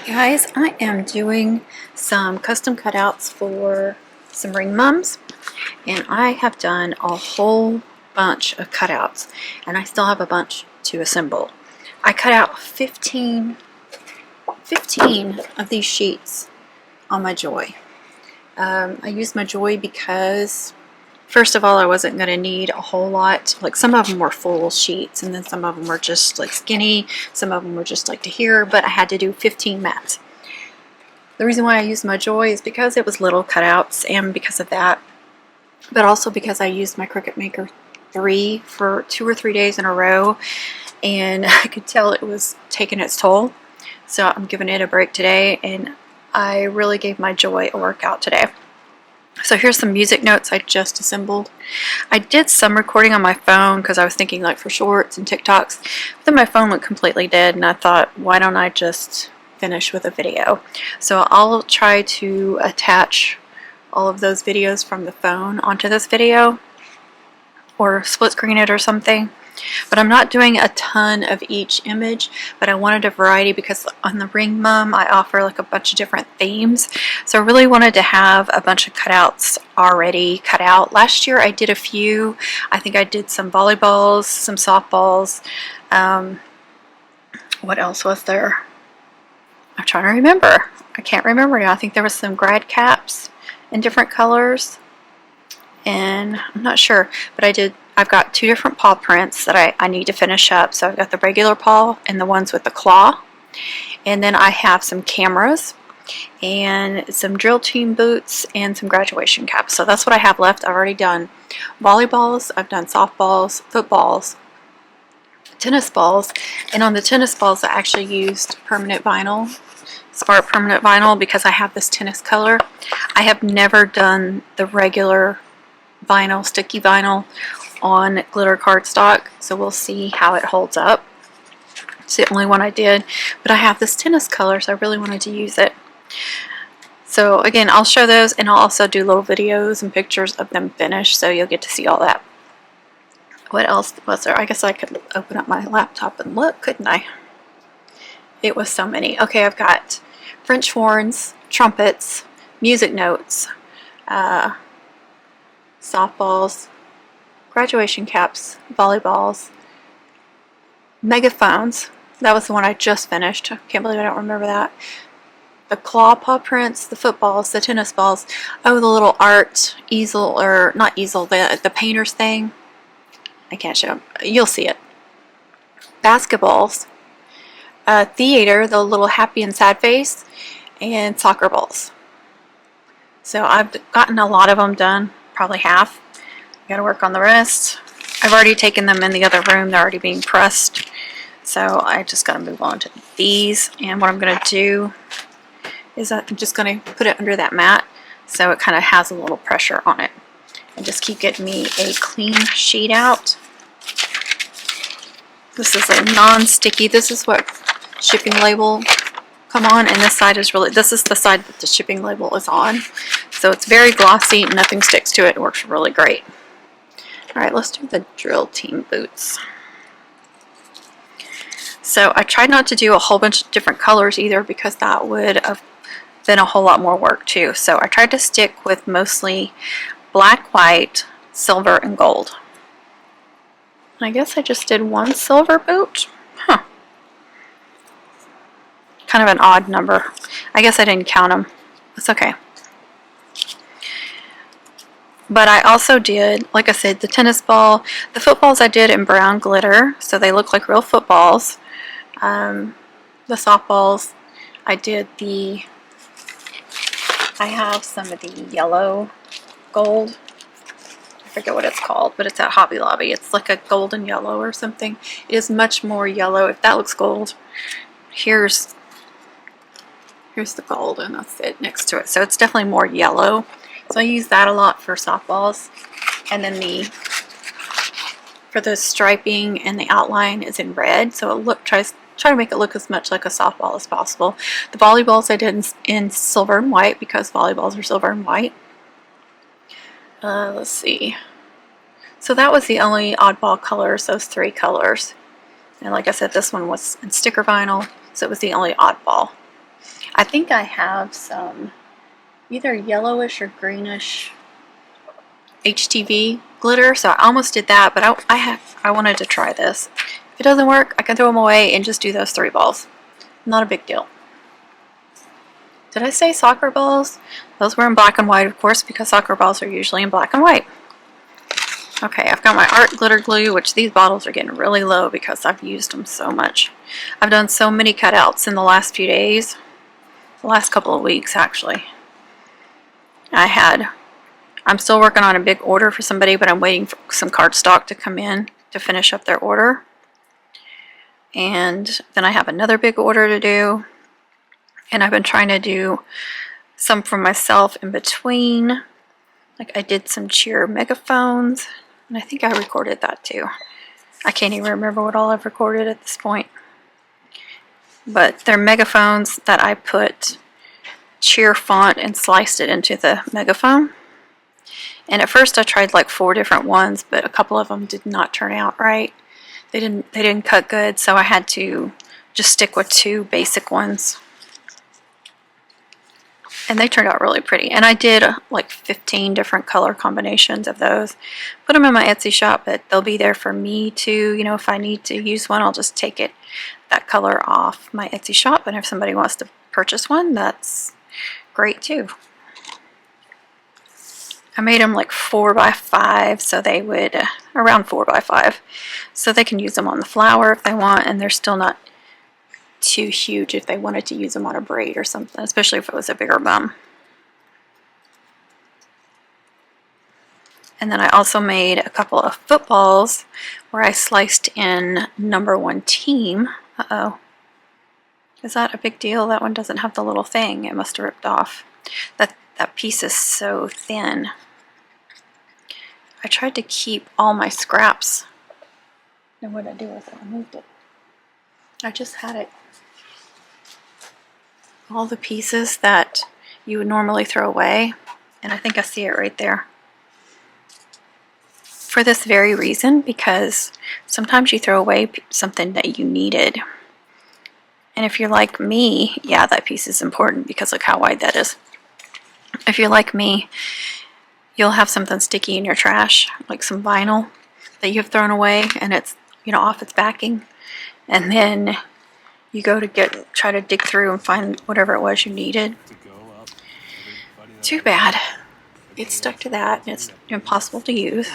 Guys, I am doing some custom cutouts for some ring mums, and I have done a whole bunch of cutouts, and I still have a bunch to assemble. I cut out 15 of these sheets on my Joy. I used my Joy because first of all, I wasn't going to need a whole lot. Like, some of them were full sheets, and then some of them were just like skinny, some of them were just like to here, but I had to do 15 mats. The reason why I used my Joy is because it was little cutouts, and because of that, but also because I used my Cricut Maker 3 for 2 or 3 days in a row, and I could tell it was taking its toll. So I'm giving it a break today, and I really gave my Joy a workout today. So here's some music notes I just assembled. I did some recording on my phone because I was thinking like for shorts and TikToks, but then my phone went completely dead, and I thought, why don't I just finish with a video? So I'll try to attach all of those videos from the phone onto this video, or split screen it or something. But I'm not doing a ton of each image, but I wanted a variety because on the Ring Mum I offer like a bunch of different themes. So I really wanted to have a bunch of cutouts already cut out. Last year I did a few. I think I did some volleyballs, some softballs. What else was there? I'm trying to remember. I can't remember now. I think there was some grad caps in different colors, and I'm not sure, but I've got 2 different paw prints that I need to finish up. So I've got the regular paw and the ones with the claw, and then I have some cameras and some drill team boots and some graduation caps. So that's what I have left. I've already done volleyballs, I've done softballs, footballs, tennis balls, and on the tennis balls I actually used permanent vinyl, Spark permanent vinyl, because I have this tennis color. I have never done the regular vinyl, sticky vinyl on glitter cardstock, so we'll see how it holds up. It's the only one I did, but I have this tennis color, so I really wanted to use it. So again, I'll show those, and I'll also do little videos and pictures of them finished, so you'll get to see all that. What else was there? I guess I could open up my laptop and look, couldn't I? It was so many. Okay, I've got French horns, trumpets, music notes, softballs, graduation caps, volleyballs, megaphones. That was the one I just finished. I can't believe I don't remember that. The claw paw prints, the footballs, the tennis balls. Oh, the little art easel, or not easel, the painter's thing. I can't show them. You'll see it. Basketballs, theater, the little happy and sad face, and soccer balls. So I've gotten a lot of them done, probably half. Got to work on the rest. I've already taken them in the other room. They're already being pressed. So I just got to move on to these. And what I'm going to do is I'm just going to put it under that mat so it kind of has a little pressure on it. And just keep getting me a clean sheet out. This is a non-sticky. This is what shipping label come on, and this side is really, this is the side that the shipping label is on. So it's very glossy, nothing sticks to it. It works really great. Alright, let's do the drill team boots. So I tried not to do a whole bunch of different colors either, because that would have been a whole lot more work too. So I tried to stick with mostly black, white, silver, and gold. And I guess I just did one silver boot. Huh. Kind of an odd number. I guess I didn't count them. It's okay. But I also did, like I said, the tennis ball. The footballs I did in brown glitter, so they look like real footballs. The softballs, I have some of the yellow gold. I forget what it's called, but it's at Hobby Lobby. It's like a golden yellow or something. It is much more yellow. If that looks gold, here's the gold, and that's it next to it. So it's definitely more yellow. So I use that a lot for softballs. And then for the striping and the outline is in red. So it try to make it look as much like a softball as possible. The volleyballs I did in silver and white, because volleyballs are silver and white. Let's see. So that was the only oddball colors, those 3 colors. And like I said, this one was in sticker vinyl, so it was the only oddball. I think I have some either yellowish or greenish HTV glitter, so I almost did that, but I wanted to try this. If it doesn't work, I can throw them away and just do those 3 balls. Not a big deal. Did I say soccer balls? Those were in black and white, of course, because soccer balls are usually in black and white. Okay, I've got my art glitter glue, which these bottles are getting really low because I've used them so much. I've done so many cutouts in the last few days, the last couple of weeks actually. I'm still working on a big order for somebody, but I'm waiting for some cardstock to come in to finish up their order. And then I have another big order to do. And I've been trying to do some for myself in between. Like I did some cheer megaphones, and I think I recorded that too. I can't even remember what all I've recorded at this point. But they're megaphones that I put cheer font and sliced it into the megaphone. And at first I tried like 4 different ones, but a couple of them did not turn out right. They didn't cut good, so I had to just stick with 2 basic ones. And they turned out really pretty. And I did like 15 different color combinations of those. Put them in my Etsy shop, but they'll be there for me to, you know, if I need to use one, I'll just take that color off my Etsy shop. And if somebody wants to purchase one, that's great too. I made them like 4x5, so they would, around 4x5, so they can use them on the flower if they want, and they're still not too huge if they wanted to use them on a braid or something, especially if it was a bigger bum. And then I also made a couple of footballs where I sliced in #1 team. Uh-oh. Is that a big deal? That one doesn't have the little thing. It must have ripped off. That piece is so thin. I tried to keep all my scraps. And what did I do with it? I moved it. I just had it. All the pieces that you would normally throw away. And I think I see it right there. For this very reason, because sometimes you throw away something that you needed. And if you're like me, yeah, that piece is important because look how wide that is. If you're like me, you'll have something sticky in your trash, like some vinyl that you've thrown away and it's, you know, off its backing. And then you go to try to dig through and find whatever it was you needed. Too bad. It's stuck to that and it's impossible to use.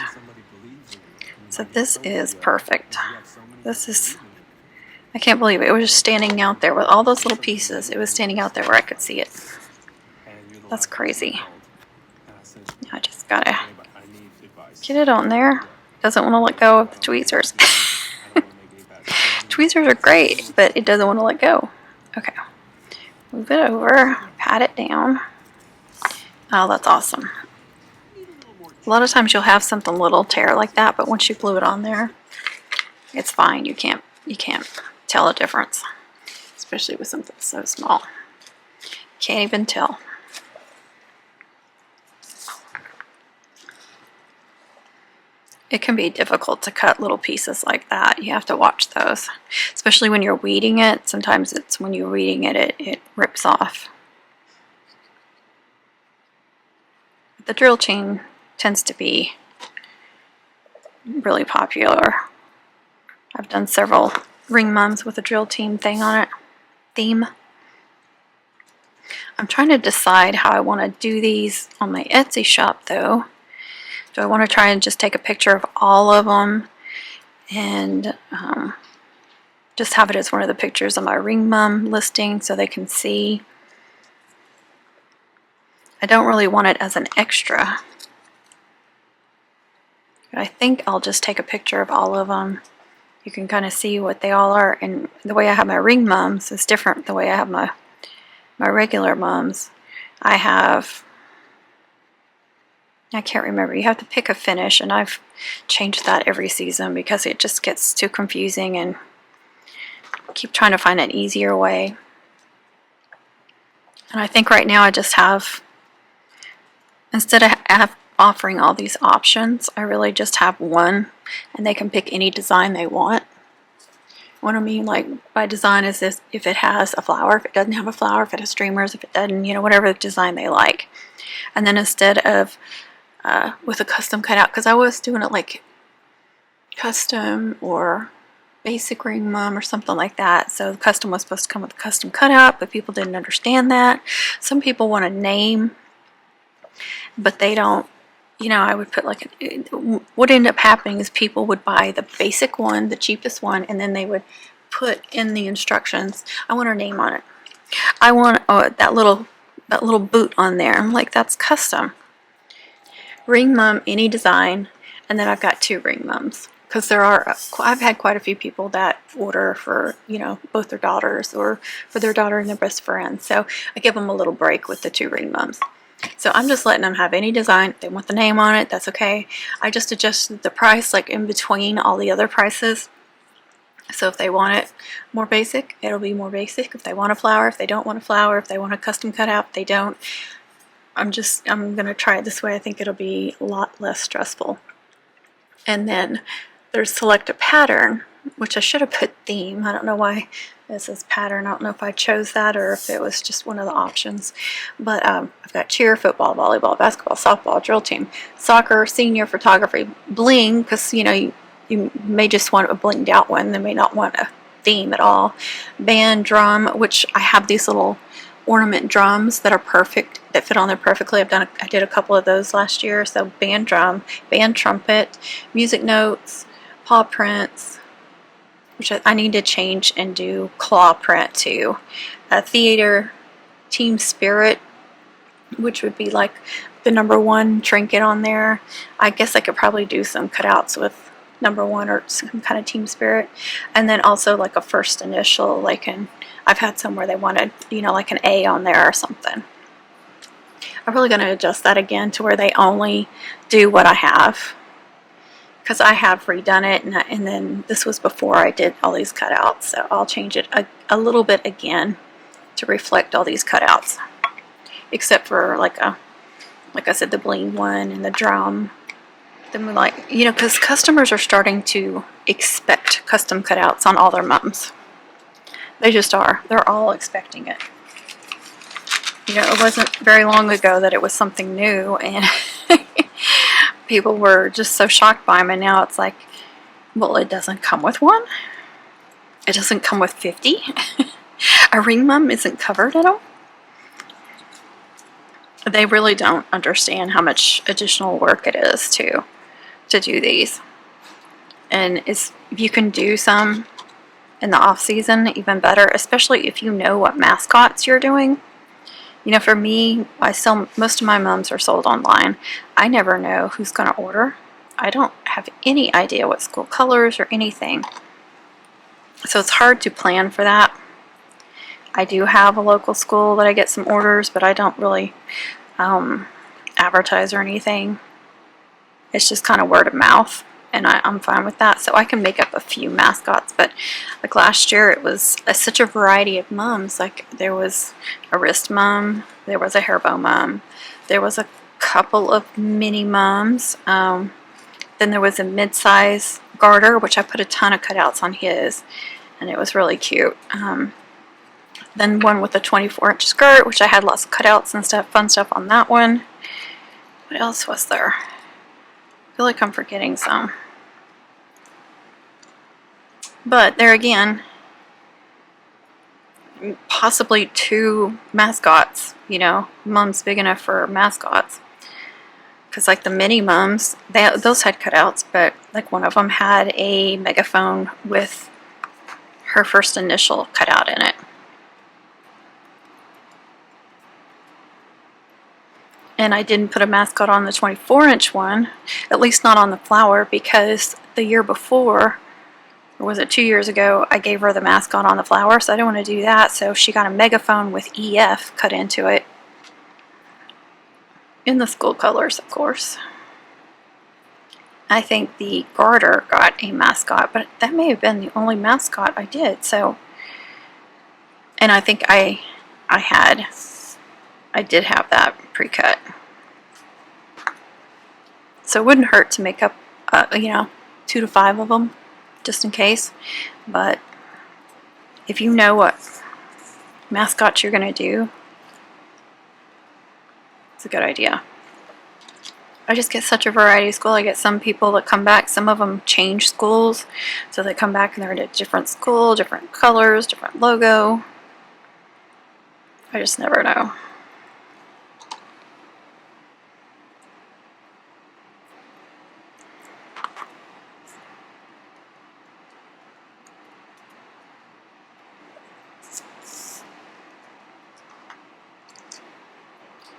So this is perfect. This is, I can't believe it. It was just standing out there with all those little pieces. It was standing out there where I could see it. That's crazy. I just gotta get it on there. Doesn't want to let go of the tweezers. Tweezers are great, but it doesn't want to let go. Okay. Move it over. Pat it down. Oh, that's awesome. A lot of times you'll have something little tear like that, but once you glue it on there, it's fine. You can't tell a difference, especially with something so small. Can't even tell. It can be difficult to cut little pieces like that. You have to watch those, especially when you're weeding it. Sometimes it's when you're weeding it, it rips off. The drill chain tends to be really popular. I've done several ring mums with a drill team thing on it. I'm trying to decide how I want to do these on my Etsy shop though. Do I want to try and just take a picture of all of them and just have it as one of the pictures on my ring mum listing so they can see? I don't really want it as an extra. But I think I'll just take a picture of all of them. You can kind of see what they all are, and the way I have my ring mums is different the way I have my regular mums. I can't remember. You have to pick a finish, and I've changed that every season because it just gets too confusing and keep trying to find an easier way. And I think right now I just have, instead of offering all these options, I really just have one, and they can pick any design they want. What I mean, like, by design is this: if it has a flower, if it doesn't have a flower, if it has streamers, if it doesn't, you know, whatever design they like. And then instead of with a custom cutout, because I was doing it like custom or basic ring mum or something like that. So the custom was supposed to come with a custom cutout, but people didn't understand that. Some people want a name, but they don't. You know, I would put like what ended up happening is people would buy the basic one, the cheapest one, and then they would put in the instructions, I want her name on it. I want that little boot on there. I'm like, that's custom. Ring mum, any design, and then I've got 2 ring mums. Because I've had quite a few people that order for, you know, both their daughters or for their daughter and their best friend. So I give them a little break with the 2 ring mums. So I'm just letting them have any design. If they want the name on it, that's okay. I just adjusted the price like in between all the other prices. So if they want it more basic, it'll be more basic. If they want a flower, if they don't want a flower, if they want a custom cutout, if they don't. I'm going to try it this way. I think it'll be a lot less stressful. And then there's select a pattern, which I should have put theme. I don't know why this is pattern. I don't know if I chose that or if it was just one of the options. But I've got cheer, football, volleyball, basketball, softball, drill team, soccer, senior, photography, bling, because you know you may just want a blinged out one. They may not want a theme at all. Band, drum, which I have these little ornament drums that are perfect, that fit on there perfectly. I did a couple of those last year. So band drum, band trumpet, music notes, paw prints, which I need to change and do claw print too. Theater, team spirit, which would be like the #1 trinket on there. I guess I could probably do some cutouts with #1 or some kind of team spirit. And then also like a first initial, like I've had some where they wanted, you know, like an A on there or something. I'm really going to adjust that again to where they only do what I have, because I have redone it, and then this was before I did all these cutouts, so I'll change it a little bit again to reflect all these cutouts, except for like I said, the bling one and the drum. Then we like, you know, because customers are starting to expect custom cutouts on all their mums. They just are. They're all expecting it. You know, it wasn't very long ago that it was something new, and people were just so shocked by them, and now it's like, well, it doesn't come with one? It doesn't come with 50? A ring mum isn't covered at all? They really don't understand how much additional work it is to do these. And if you can do some in the off season, even better, especially if you know what mascots you're doing. You know, for me, most of my mums are sold online. I never know who's going to order. I don't have any idea what school colors or anything. So it's hard to plan for that. I do have a local school that I get some orders, but I don't really advertise or anything. It's just kind of word of mouth, and I'm fine with that. So I can make up a few mascots, but like last year it was such a variety of mums. Like there was a wrist mum, there was a hair bow mum, there was a couple of mini mums, then there was a mid-size garter, which I put a ton of cutouts on his, and it was really cute. Then one with a 24-inch skirt, which I had lots of cutouts and stuff, fun stuff on that one. What else was there? I feel like I'm forgetting some. But there again, possibly 2 mascots, you know, mums big enough for mascots. Because like the mini mums, those had cutouts, but like one of them had a megaphone with her first initial cut out in it. And I didn't put a mascot on the 24-inch one, at least not on the flower, because the year before, or was it 2 years ago, I gave her the mascot on the flower, so I didn't want to do that. So she got a megaphone with EF cut into it, in the school colors, of course. I think the garter got a mascot, but that may have been the only mascot I did. So, and I think I did have that pre-cut. So it wouldn't hurt to make up, you know, 2 to 5 of them, just in case. But if you know what mascots you're going to do, it's a good idea. I just get such a variety of school. I get some people that come back, some of them change schools, so they come back and they're in a different school, different colors, different logo. I just never know.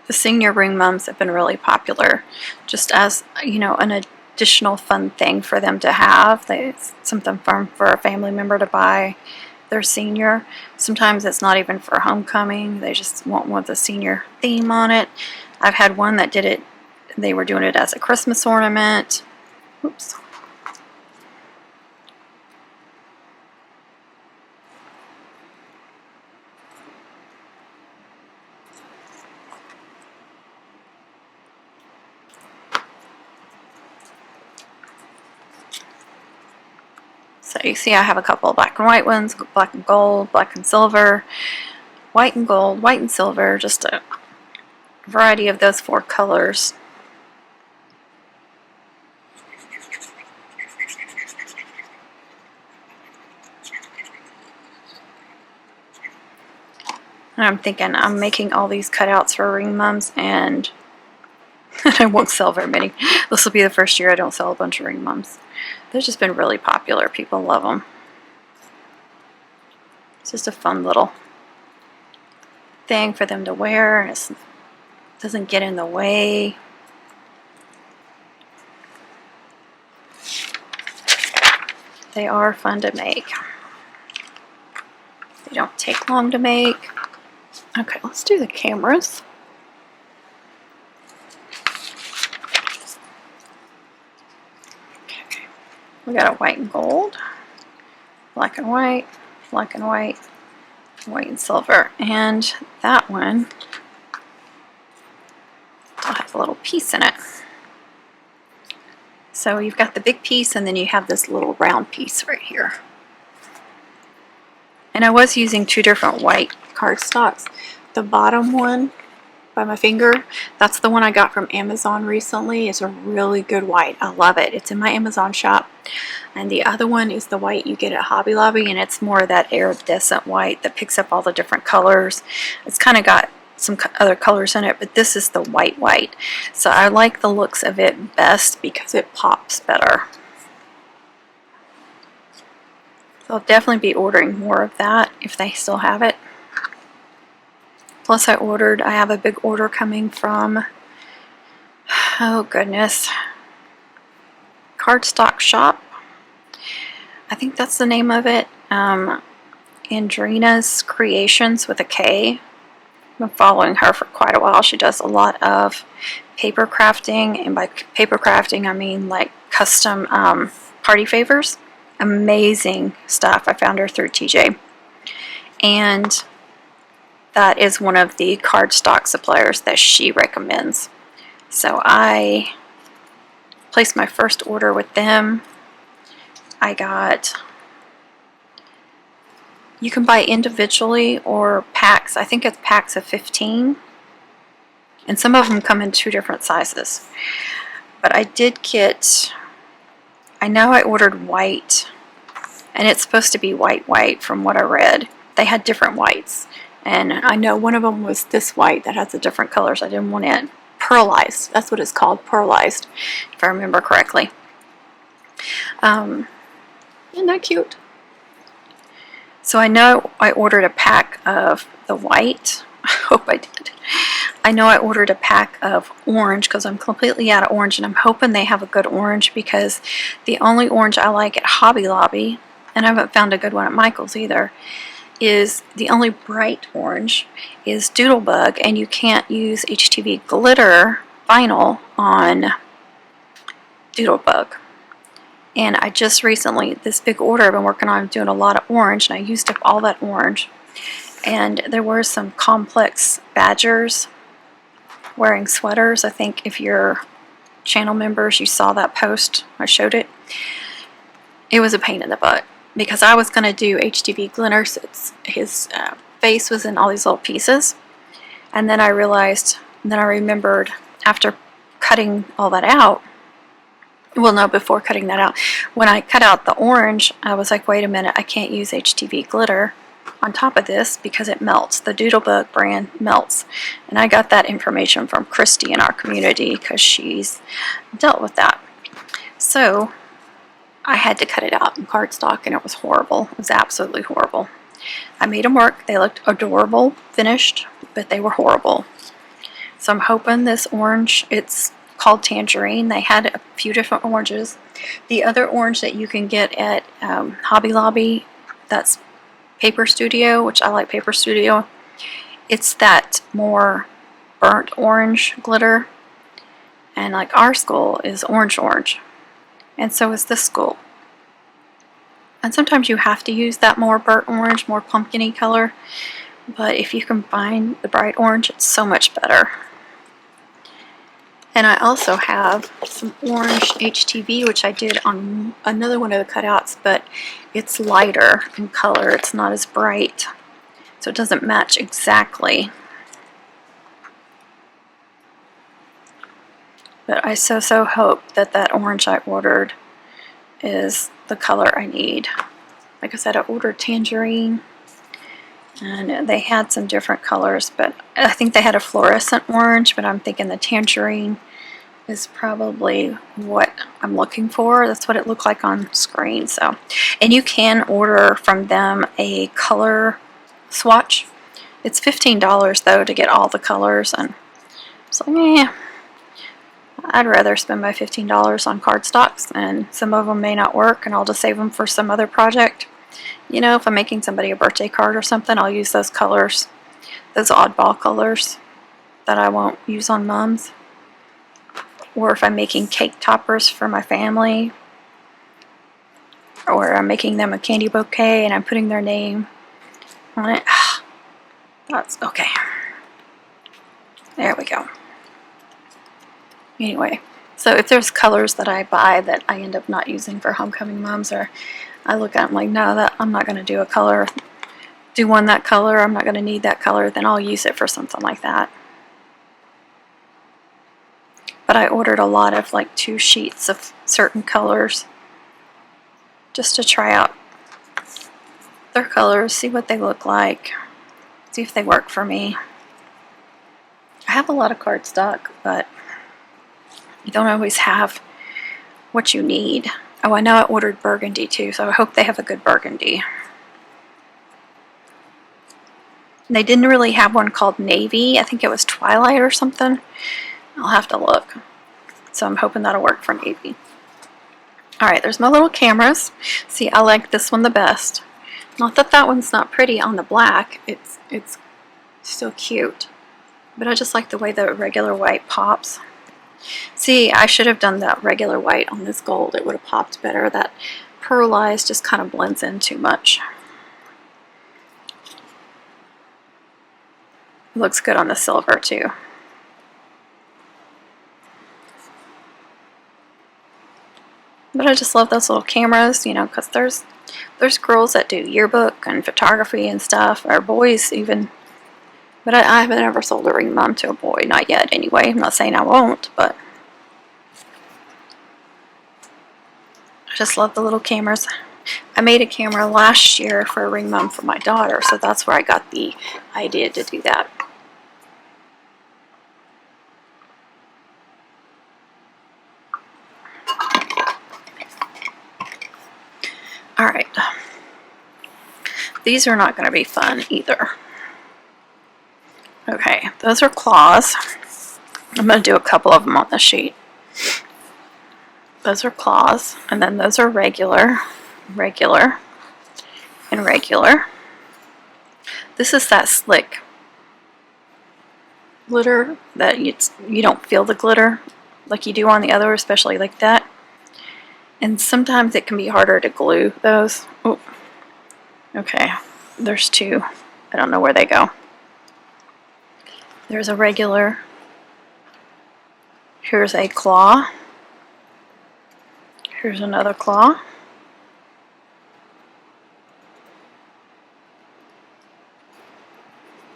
The senior ring mums have been really popular, just as, you know, an additional fun thing for them to have. It's something fun for a family member to buy their senior. Sometimes it's not even for homecoming. They just want one with a senior theme on it. I've had one that did it, they were doing it as a Christmas ornament. Oops. So you see I have a couple of black and white ones, black and gold, black and silver, white and gold, white and silver, just a variety of those 4 colors. And I'm thinking I'm making all these cutouts for ring mums, and I won't sell very many. This will be the first year I don't sell a bunch of ring mums. They've just been really popular. People love them. It's just a fun little thing for them to wear, and it doesn't get in the way. They are fun to make. They don't take long to make. Okay, let's do the cameras. Okay, we got a white and gold, black and white, black and white, white and silver, and that one will have a little piece in it. So you've got the big piece, and then you have this little round piece right here. And I was using 2 different white cardstocks. The bottom one by my finger, that's the one I got from Amazon recently. It's a really good white. I love it. It's in my Amazon shop. And the other one is the white you get at Hobby Lobby, and it's more that iridescent white that picks up all the different colors. It's kind of got some other colors in it, but this is the white. So I like the looks of it best because it pops better. So I'll definitely be ordering more of that if they still have it. Plus I have a big order coming from, oh goodness, Cardstock Shop. I think that's the name of it. Andrina's Creations with a K. I've been following her for quite a while. She does a lot of paper crafting, and by paper crafting I mean like custom party favors. Amazing stuff. I found her through TJ, and that is one of the cardstock suppliers that she recommends. So I placed my first order with them. I got, you can buy individually or packs. I think it's packs of 15, and some of them come in 2 different sizes. But I did get, I know I ordered white, and it's supposed to be white from what I read. They had different whites, and I know one of them was this white that has the different colors. I didn't want it pearlized. That's what it's called, pearlized, if I remember correctly. Isn't that cute? So I know I ordered a pack of the white. I hope I did. I know I ordered a pack of orange because I'm completely out of orange, and I'm hoping they have a good orange, because the only orange I like at Hobby Lobby, and I haven't found a good one at Michael's either, is the only bright orange is Doodlebug, and you can't use HTV glitter vinyl on Doodlebug. And I just recently, this big order I've been working on, doing a lot of orange, and I used up all that orange. And there were some complex badgers wearing sweaters. I think if you're channel members, you saw that post. I showed it. It was a pain in the butt because I was going to do HTV glitter. So his face was in all these little pieces. And then I realized, then I remembered after cutting all that out, well, no, before cutting that out, when I cut out the orange, I was like, wait a minute, I can't use HTV glitter on top of this because it melts. The Doodlebug brand melts. And I got that information from Christy in our community because she's dealt with that. So I had to cut it out in cardstock, and it was horrible. It was absolutely horrible. I made them work. They looked adorable, finished, but they were horrible. So I'm hoping this orange, it's called Tangerine. They had a few different oranges. The other orange that you can get at Hobby Lobby, that's Paper Studio, which I like Paper Studio. It's that more burnt orange glitter. And like our school is orange. And so is this school. And sometimes you have to use that more burnt orange, more pumpkin-y color. But if you combine the bright orange, it's so much better. And I also have some orange HTV, which I did on another one of the cutouts, but it's lighter in color. It's not as bright, so it doesn't match exactly. But I so hope that that orange I ordered is the color I need. Like I said, I ordered Tangerine, and they had some different colors, but I think they had a fluorescent orange, but I'm thinking the Tangerine is probably what I'm looking for. That's what it looked like on screen. So, and you can order from them a color swatch. It's $15 though to get all the colors, and so yeah, I'd rather spend my $15 on cardstocks, and some of them may not work, and I'll just save them for some other project. You know, if I'm making somebody a birthday card or something, I'll use those colors, those oddball colors that I won't use on Mom's. Or if I'm making cake toppers for my family, or I'm making them a candy bouquet and I'm putting their name on it. That's okay. There we go. Anyway, so if there's colors that I buy that I end up not using for homecoming moms, or I look at them like, no, I'm not going to do a color, do one that color, I'm not going to need that color, then I'll use it for something like that. But I ordered a lot of like 2 sheets of certain colors just to try out their colors, see what they look like, see if they work for me. I have a lot of cardstock, but you don't always have what you need. Oh, I know I ordered burgundy too, so I hope they have a good burgundy. They didn't really have one called navy. I think it was twilight or something. I'll have to look. So I'm hoping that'll work for navy. Alright, there's my little cameras. See, I like this one the best. Not that that one's not pretty on the black. It's still cute. But I just like the way the regular white pops. See, I should have done that regular white on this gold. It would have popped better. That pearlized just kind of blends in too much. It looks good on the silver too. But I just love those little cameras, you know, because there's girls that do yearbook and photography and stuff, or boys even. But I haven't ever sold a ring mom to a boy, not yet anyway. I'm not saying I won't, but I just love the little cameras. I made a camera last year for a ring mom for my daughter, so that's where I got the idea to do that. Alright, these are not going to be fun either. Okay, those are claws. I'm going to do a couple of them on the sheet. Those are claws, and then those are regular, regular, and regular. This is that slick glitter that you don't feel the glitter like you do on the other, especially like that. And sometimes it can be harder to glue those. Ooh. Okay, there's 2. I don't know where they go. There's a regular. Here's a claw. Here's another claw.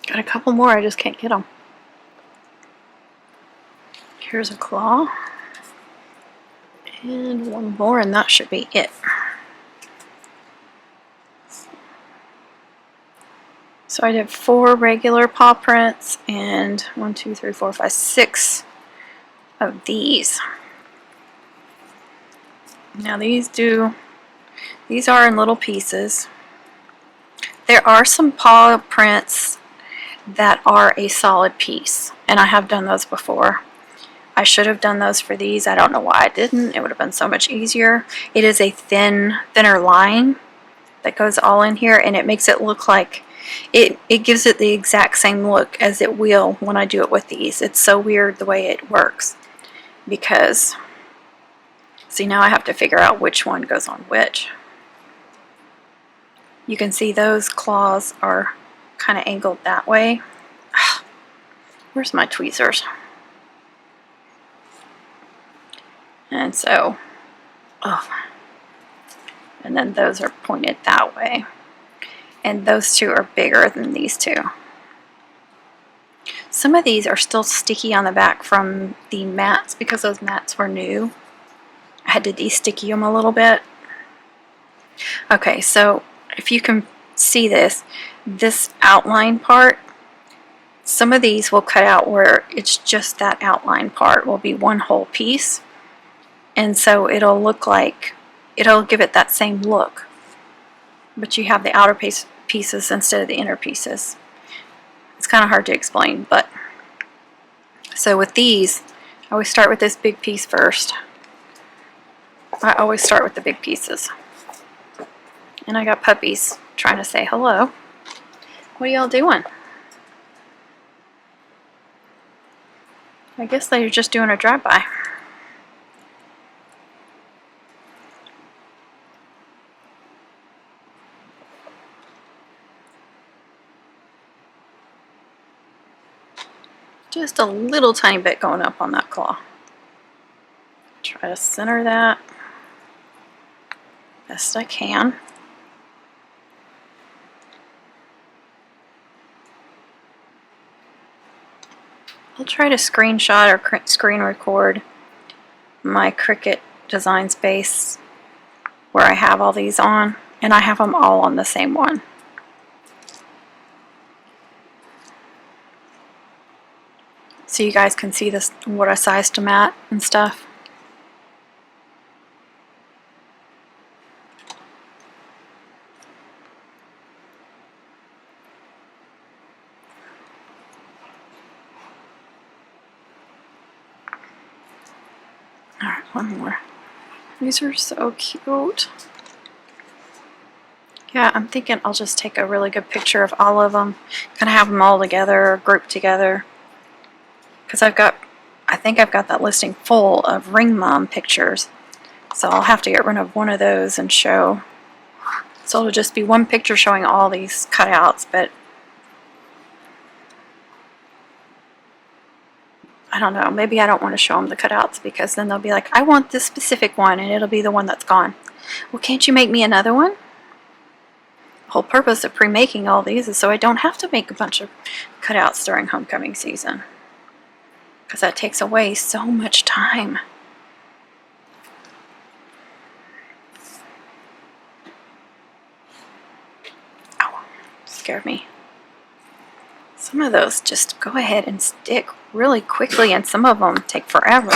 Got a couple more, I just can't get them. Here's a claw. And one more, and that should be it. So I did 4 regular paw prints and 1, 2, 3, 4, 5, 6 of these. Now these are in little pieces. There are some paw prints that are a solid piece, and I have done those before. I should have done those for these. I don't know why I didn't. It would have been so much easier. It is a thinner line that goes all in here, and it makes it look like it gives it the exact same look as it will when I do it with these. It's so weird the way it works, because see, now I have to figure out which one goes on which. You can see those claws are kind of angled that way. Where's my tweezers? And so, and then those are pointed that way. And those two are bigger than these two. Some of these are still sticky on the back from the mats because those mats were new. I had to de-sticky them a little bit. Okay, so if you can see this outline part, some of these will cut out where it's just that outline part will be one whole piece. And so it'll look like, it'll give it that same look. But you have the outer pieces instead of the inner pieces. It's kind of hard to explain, but so with these, I always start with this big piece first. I always start with the big pieces. And I got puppies trying to say hello. What are y'all doing? I guess they're just doing a drive-by. Just a little tiny bit going up on that claw. Try to center that best I can. I'll try to screenshot or screen record my Cricut design space where I have all these on, and I have them all on the same one. So you guys can see this, what I sized them at and stuff. Alright, one more. These are so cute. Yeah, I'm thinking I'll just take a really good picture of all of them. Kind of have them all together, grouped together. Because I think I've got that listing full of Ring Mom pictures. So I'll have to get rid of one of those and show. So it'll just be one picture showing all these cutouts, but I don't know, maybe I don't want to show them the cutouts because then they'll be like, I want this specific one, and it'll be the one that's gone. Well, can't you make me another one? The whole purpose of pre-making all these is so I don't have to make a bunch of cutouts during homecoming season, because that takes away so much time. Ow, scared me. Some of those just go ahead and stick really quickly, and some of them take forever.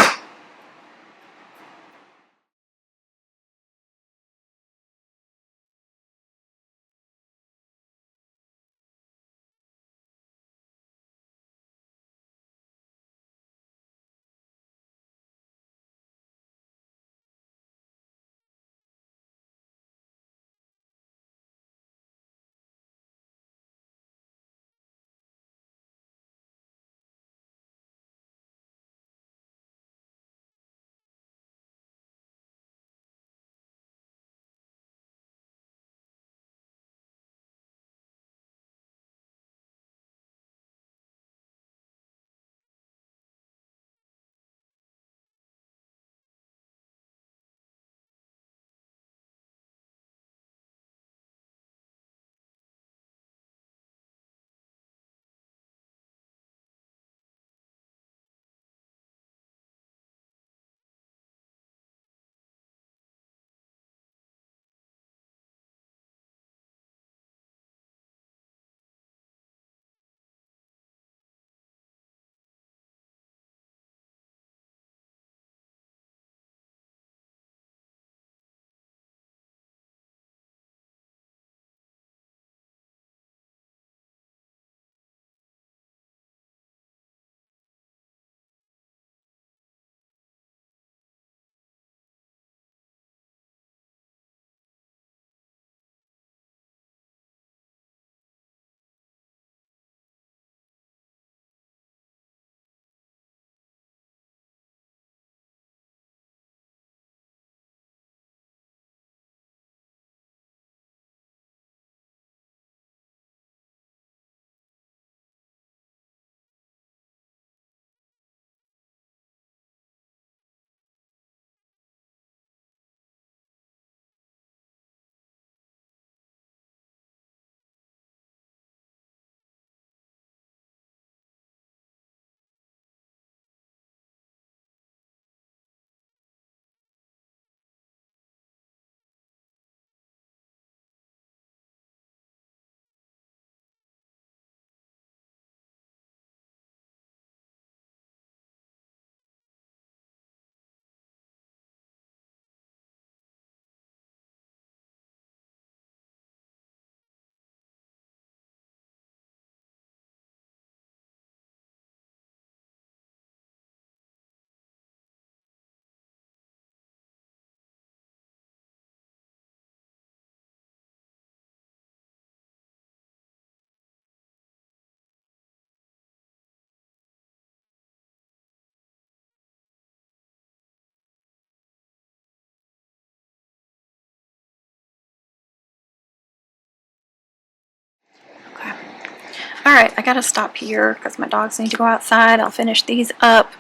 Alright, I gotta stop here because my dogs need to go outside. I'll finish these up.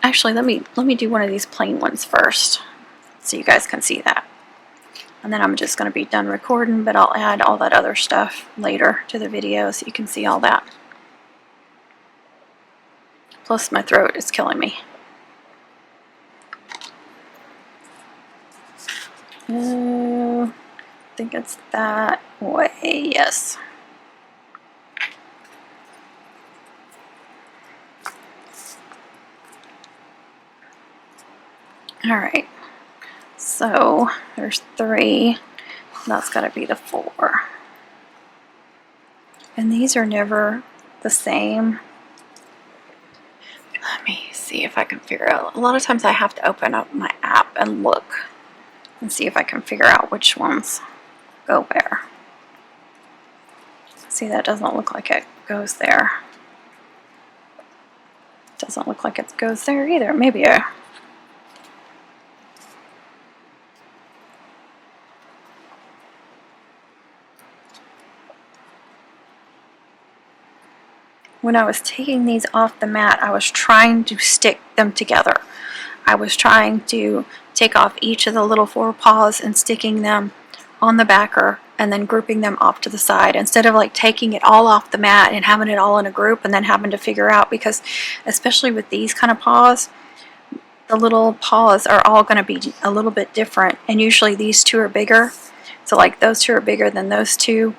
Actually, let me do one of these plain ones first so you guys can see that. And then I'm just going to be done recording, but I'll add all that other stuff later to the video so you can see all that. Plus my throat is killing me. I think it's that way, yes. Alright, so there's 3, that's got to be the 4. And these are never the same. Let me see if I can figure out. A lot of times I have to open up my app and look and see if I can figure out which ones go where. See, that doesn't look like it goes there. Doesn't look like it goes there either. Maybe when I was taking these off the mat, I was trying to stick them together. I was trying to take off each of the little 4 paws and sticking them on the backer and then grouping them off to the side instead of like taking it all off the mat and having it all in a group and then having to figure out, because especially with these kind of paws, the little paws are all going to be a little bit different, and usually these 2 are bigger. So like those 2 are bigger than those 2.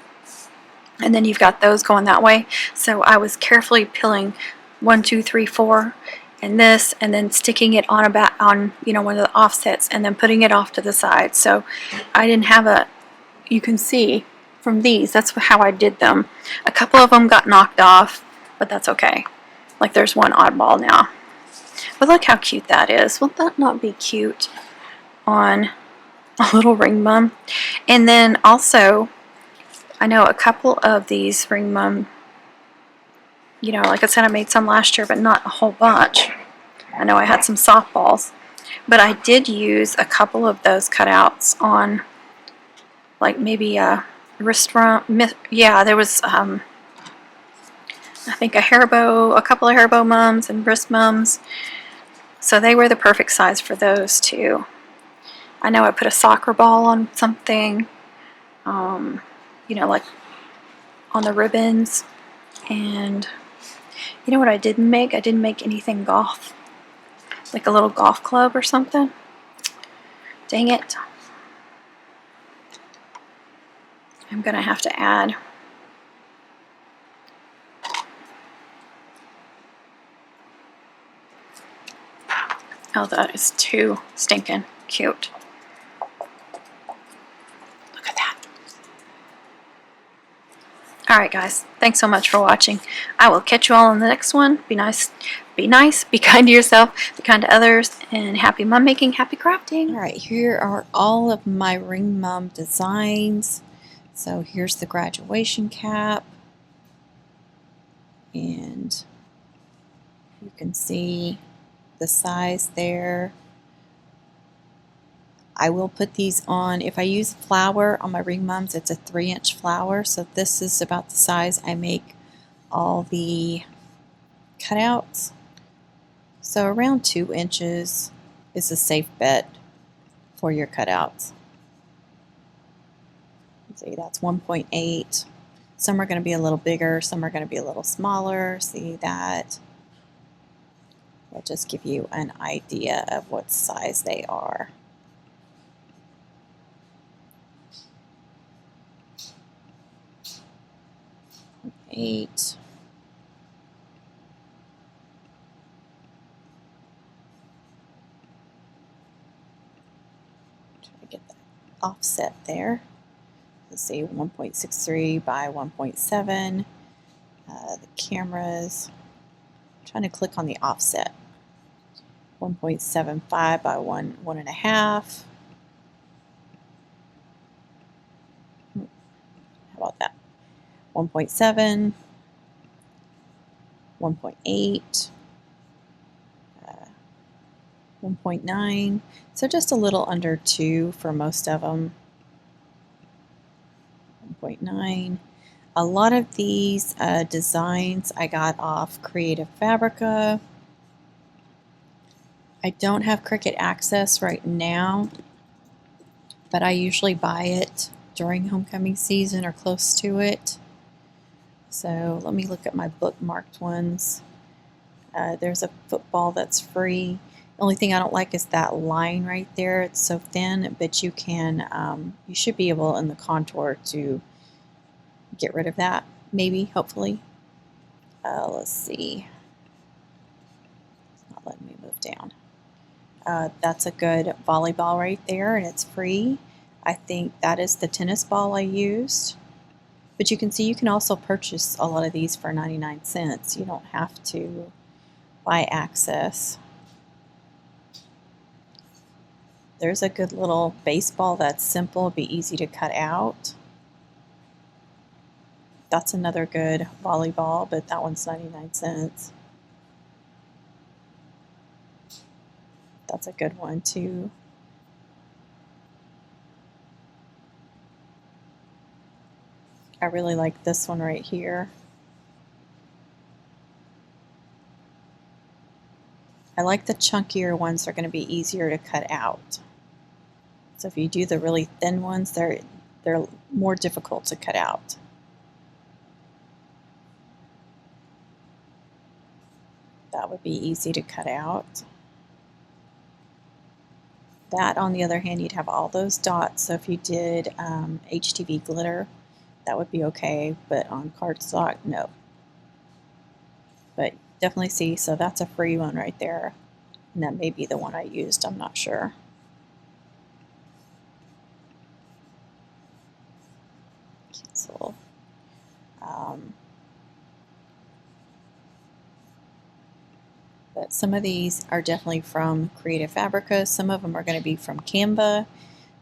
And then you've got those going that way. So I was carefully peeling 1, 2, 3, 4 and this, and then sticking it on one of the offsets and then putting it off to the side. So I didn't have a, you can see from these, that's how I did them. A couple of them got knocked off, but that's okay. Like there's one oddball now. But look how cute that is. Will that not be cute on a little ring mum? And then also, I know a couple of these ring mum, like I said, I made some last year, but not a whole bunch. I know I had some softballs, but I did use a couple of those cutouts on, like maybe a wrist rump. Yeah, there was, I think a couple of hair bow mums and wrist mums. So they were the perfect size for those too. I know I put a soccer ball on something. Like on the ribbons. And you know what I didn't make? I didn't make anything golf. Like a little golf club or something. Dang it. I'm going to have to add. Oh, that is too stinking cute. Alright guys, thanks so much for watching. I will catch you all in the next one. Be nice, be kind to yourself, be kind to others, and happy mum making, happy crafting. Alright, here are all of my ring mum designs. So here's the graduation cap, and you can see the size there. I will put these on, if I use flour on my ring mums, it's a 3-inch flour, so this is about the size I make all the cutouts. So around 2 inches is a safe bet for your cutouts. See, that's 1.8. Some are going to be a little bigger, some are going to be a little smaller. See that? I'll just give you an idea of what size they are. 8. Try to get that offset there. Let's see, 1.63 by 1.7. The cameras. I'm trying to click on the offset. 1.75 by 1.5. How about that? 1.7, 1.8, 1.9, so just a little under 2 for most of them. 1.9. A lot of these designs I got off Creative Fabrica. I don't have Cricut access right now, but I usually buy it during homecoming season or close to it. So let me look at my bookmarked ones. There's a football that's free. The only thing I don't like is that line right there. It's so thin, but you can, you should be able in the contour to get rid of that, maybe, hopefully. Let's see. It's not letting me move down. That's a good volleyball right there, and it's free. I think that is the tennis ball I used. But you can see you can also purchase a lot of these for 99 cents. You don't have to buy access. There's a good little baseball that's simple, be easy to cut out. That's another good volleyball, but that one's 99 cents. That's a good one too. I really like this one right here. I like the chunkier ones, they're going to be easier to cut out. So if you do the really thin ones, they're more difficult to cut out. That would be easy to cut out. That, on the other hand, you'd have all those dots. So if you did HTV glitter, that would be okay, but on cardstock, no. But definitely see, so that's a free one right there. And that may be the one I used, I'm not sure. Cancel. But some of these are definitely from Creative Fabrica. Some of them are going to be from Canva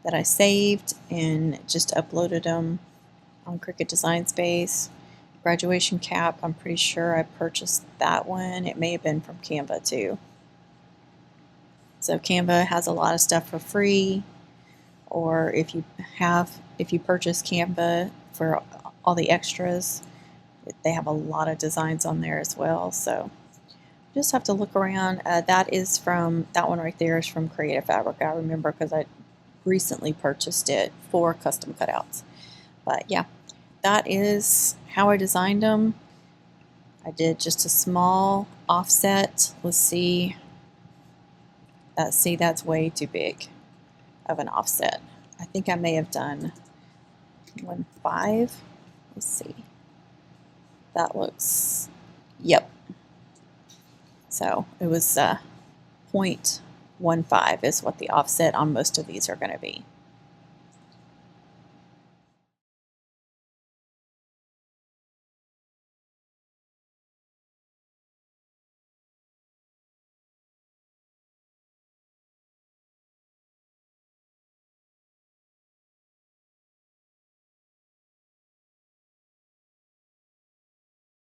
that I saved and just uploaded them on Cricut Design Space. Graduation cap, I'm pretty sure I purchased that one. It may have been from Canva too. So Canva has a lot of stuff for free, or if you purchase Canva for all the extras, they have a lot of designs on there as well. So just have to look around. That one right there is from Creative Fabrica. I remember because I recently purchased it for custom cutouts. But yeah, that is how I designed them. I did just a small offset. Let's see. That's way too big of an offset. I think I may have done 1.5. Let's see. That looks, yep. So it was 0.15 is what the offset on most of these are going to be.